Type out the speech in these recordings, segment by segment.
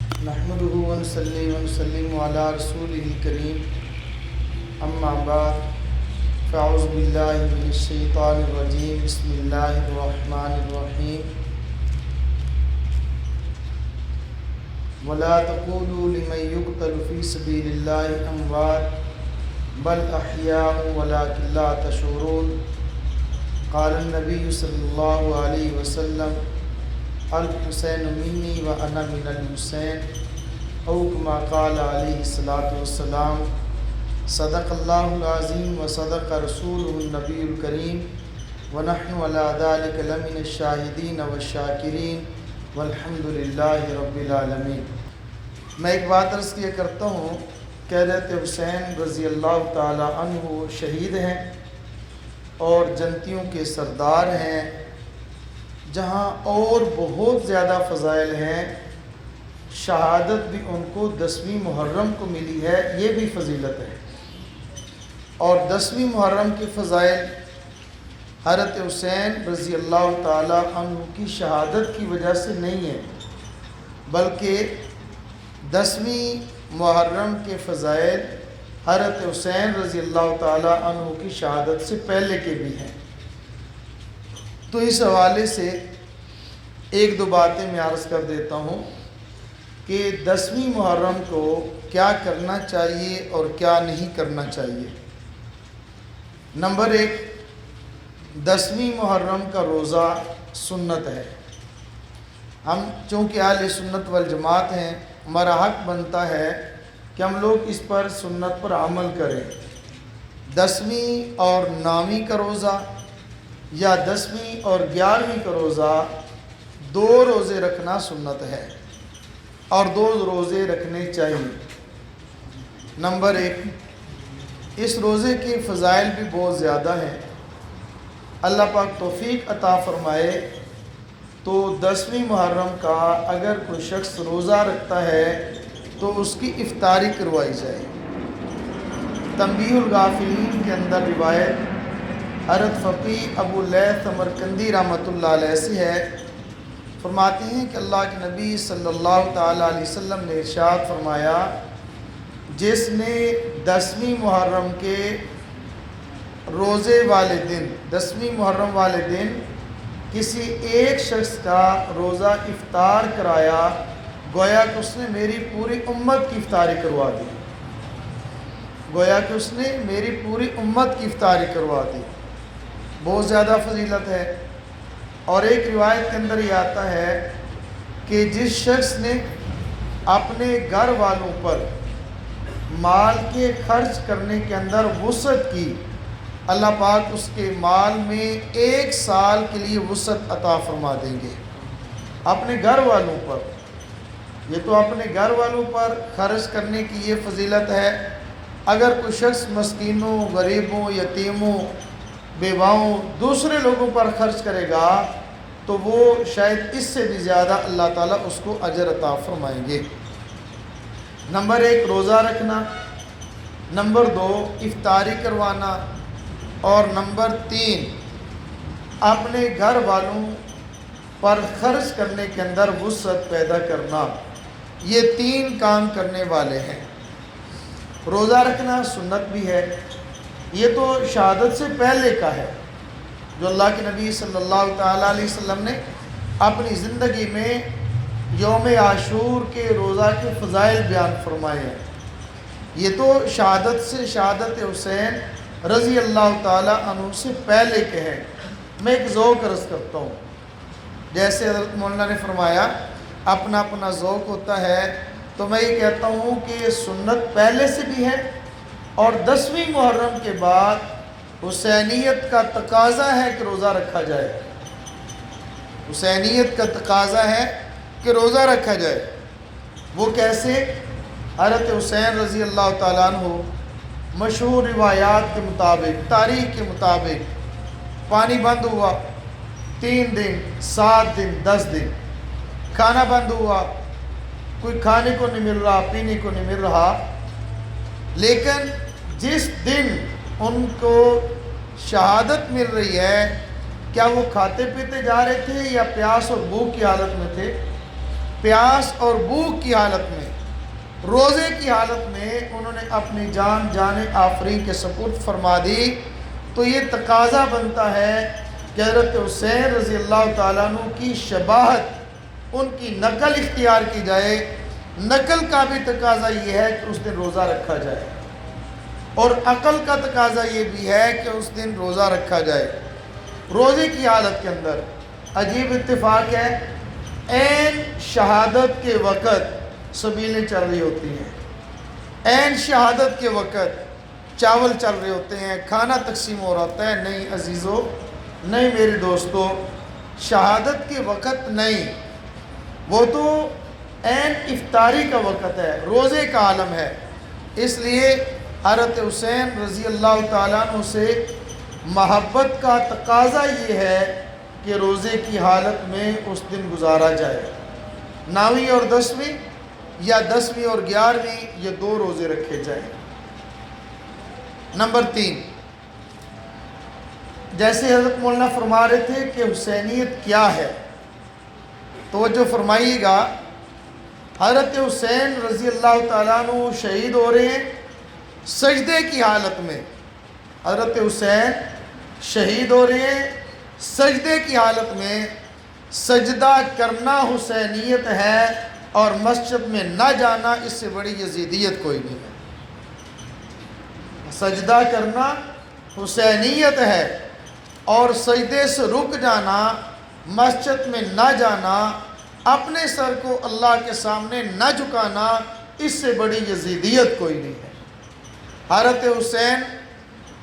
نحمده ونصلي ونسلم على رسوله الكريم اما بعد فاعوذ بالله من الشيطان الرجيم بسم الله الرحمن الرحيم ولا تقولوا لمن يقتل في سبيل الله اموات بل احياء ولكن لا تشعرون قال النبي صلى الله عليه وسلم الحسین منی و انا من الحسین او کما قال علیہ الصلاۃ والسلام صدق اللہ العظیم و صدق رسولہ النبی الکریم ونحن علی ذلک لمن الشاہدین والشاکرین والحمد للہ رب العالمین۔ میں ایک بات عرض کیا کرتا ہوں کہ حضرت حسین رضی اللہ تعالی عنہ شہید ہیں اور جنتیوں کے سردار ہیں، جہاں اور بہت زیادہ فضائل ہیں۔ شہادت بھی ان کو 10ویں محرم کو ملی ہے، یہ بھی فضیلت ہے۔ اور 10ویں محرم کے فضائل حضرت حسین رضی اللہ تعالی عنہ کی شہادت کی وجہ سے نہیں ہے، بلکہ 10ویں محرم کے فضائل حضرت حسین رضی اللہ تعالی عنہ کی شہادت سے پہلے کے بھی ہیں۔ تو اس حوالے سے ایک دو باتیں میں عرض کر دیتا ہوں کہ 10ویں محرم کو کیا کرنا چاہیے اور کیا نہیں کرنا چاہیے۔ نمبر 1، 10ویں محرم کا روزہ سنت ہے۔ ہم چونکہ اہل سنت والجماعت ہیں، ہمارا حق بنتا ہے کہ ہم لوگ اس پر سنت پر عمل کریں۔ 10ویں اور 9ویں کا روزہ یا 10ویں اور 11ویں کا روزہ 2 روزے رکھنا سنت ہے اور 2 روزے رکھنے چاہیے۔ نمبر 1، اس روزے کے فضائل بھی بہت زیادہ ہیں۔ اللہ پاک توفیق عطا فرمائے تو 10ویں محرم کا اگر کوئی شخص روزہ رکھتا ہے تو اس کی افطاری کروائی جائے۔ تنبیہ الغافلین کے اندر روایت حضرت فقیہ ابو لیث سمرقندی رحمۃ اللہ علیہ سے ہے، فرماتے ہیں کہ اللہ کے نبی صلی اللہ تعالیٰ علیہ وسلم نے ارشاد فرمایا، جس نے 10ویں محرم کے روزے والے دن 10ویں محرم والے دن کسی ایک شخص کا روزہ افطار کرایا، گویا کہ اس نے میری پوری امت کی افطاری کروا دی، گویا کہ اس نے میری پوری امت کی افطاری کروا دی۔ بہت زیادہ فضیلت ہے۔ اور ایک روایت کے اندر یہ آتا ہے کہ جس شخص نے اپنے گھر والوں پر مال کے خرچ کرنے کے اندر وسعت کی، اللہ پاک اس کے مال میں 1 سال کے لیے وسعت عطا فرما دیں گے۔ اپنے گھر والوں پر، یہ تو اپنے گھر والوں پر خرچ کرنے کی یہ فضیلت ہے۔ اگر کوئی شخص مسکینوں، غریبوں، یتیموں، بیواؤں، دوسرے لوگوں پر خرچ کرے گا تو وہ شاید اس سے بھی زیادہ اللہ تعالیٰ اس کو اجر عطا فرمائیں گے۔ نمبر 1، روزہ رکھنا۔ نمبر 2، افطاری کروانا۔ اور نمبر 3، اپنے گھر والوں پر خرچ کرنے کے اندر وسعت پیدا کرنا۔ یہ 3 کام کرنے والے ہیں۔ روزہ رکھنا سنت بھی ہے، یہ تو شہادت سے پہلے کا ہے، جو اللہ کے نبی صلی اللہ تعالیٰ علیہ وسلم نے اپنی زندگی میں یوم عاشور کے روزہ کے فضائل بیان فرمائے ہیں۔ یہ تو شہادت سے، شہادت حسین رضی اللہ تعالیٰ عنہ سے پہلے کے ہیں۔ میں ایک ذوق عرض کرتا ہوں، جیسے حضرت مولانا نے فرمایا اپنا اپنا ذوق ہوتا ہے، تو میں یہ کہتا ہوں کہ سنت پہلے سے بھی ہے، اور 10ویں محرم کے بعد حسینیت کا تقاضا ہے کہ روزہ رکھا جائے۔ حسینیت کا تقاضا ہے کہ روزہ رکھا جائے۔ وہ کیسے؟ حضرت حسین رضی اللہ تعالیٰ عنہ مشہور روایات کے مطابق، تاریخ کے مطابق، پانی بند ہوا 3 دن، 7 دن، 10 دن، کھانا بند ہوا، کوئی کھانے کو نہیں مل رہا، پینے کو نہیں مل رہا، لیکن جس دن ان کو شہادت مل رہی ہے، کیا وہ کھاتے پیتے جا رہے تھے یا پیاس اور بھوک کی حالت میں تھے؟ پیاس اور بھوک کی حالت میں، روزے کی حالت میں انہوں نے اپنی جان آفرین کے سپرد فرما دی، تو یہ تقاضا بنتا ہے کہ حضرت حسین رضی اللہ تعالیٰ عنہ کی شباہت، ان کی نقل اختیار کی جائے۔ نقل کا بھی تقاضا یہ ہے کہ اس دن روزہ رکھا جائے، اور عقل کا تقاضا یہ بھی ہے کہ اس دن روزہ رکھا جائے۔ روزے کی حالت کے اندر عجیب اتفاق ہے، عین شہادت کے وقت سبیلیں چل رہی ہوتی ہیں، عین شہادت کے وقت چاول چل رہے ہوتے ہیں، کھانا تقسیم ہو رہا ہوتا ہے۔ نہیں عزیزو، نہیں میرے دوستو، شہادت کے وقت نہیں، وہ تو عین افطاری کا وقت ہے، روزے کا عالم ہے۔ اس لیے حضرت حسین رضی اللہ تعالیٰ عنہ سے محبت کا تقاضا یہ ہے کہ روزے کی حالت میں اس دن گزارا جائے، 9ویں اور 10ویں یا 10ویں اور 11ویں، یہ 2 روزے رکھے جائیں۔ نمبر 3، جیسے حضرت مولانا فرما رہے تھے کہ حسینیت کیا ہے، توجہ فرمائیے گا۔ حضرت حسین رضی اللہ تعالیٰ عنہ شہید ہو رہے ہیں سجدے کی حالت میں، حضرت حسین شہید ہو رہے ہیں سجدے کی حالت میں۔ سجدہ کرنا حسینیت ہے، اور مسجد میں نہ جانا اس سے بڑی یزیدیت کوئی نہیں ہے۔ سجدہ کرنا حسینیت ہے، اور سجدے سے رک جانا، مسجد میں نہ جانا، اپنے سر کو اللہ کے سامنے نہ جھکانا، اس سے بڑی یزیدیت کوئی نہیں ہے۔ حضرت حسین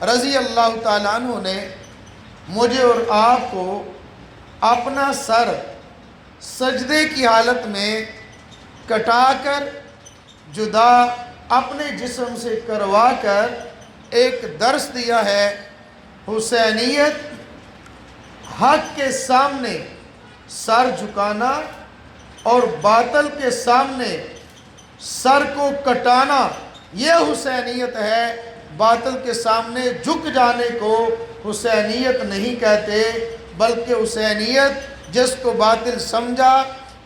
رضی اللہ تعالیٰ عنہ نے مجھے اور آپ کو اپنا سر سجدے کی حالت میں کٹا کر، جدا اپنے جسم سے کروا کر ایک درس دیا ہے۔ حسینیت حق کے سامنے سر جھکانا اور باطل کے سامنے سر کو کٹانا، یہ حسینیت ہے۔ باطل کے سامنے جھک جانے کو حسینیت نہیں کہتے، بلکہ حسینیت جس کو باطل سمجھا،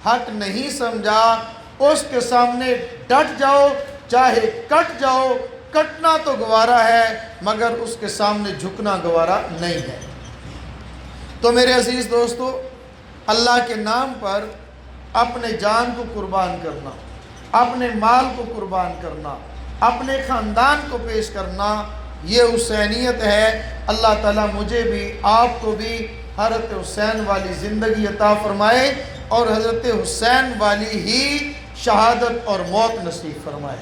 حق نہیں سمجھا، اس کے سامنے ڈٹ جاؤ، چاہے کٹ جاؤ۔ کٹنا تو گوارا ہے، مگر اس کے سامنے جھکنا گوارا نہیں ہے۔ تو میرے عزیز دوستو، اللہ کے نام پر اپنے جان کو قربان کرنا، اپنے مال کو قربان کرنا، اپنے خاندان کو پیش کرنا، یہ حسینیت ہے۔ اللہ تعالیٰ مجھے بھی آپ کو بھی حضرت حسین والی زندگی عطا فرمائے، اور حضرت حسین والی ہی شہادت اور موت نصیب فرمائے،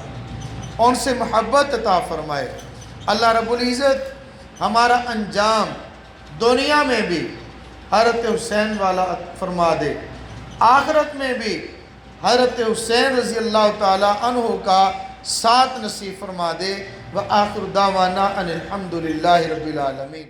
ان سے محبت عطا فرمائے۔ اللہ رب العزت ہمارا انجام دنیا میں بھی حضرت حسین والا فرما دے، آخرت میں بھی حضرت حسین رضی اللہ تعالی عنہ کا ساتھ نصیب فرما دے۔ وآخر دعوانا ان الحمدللہ رب العالمین۔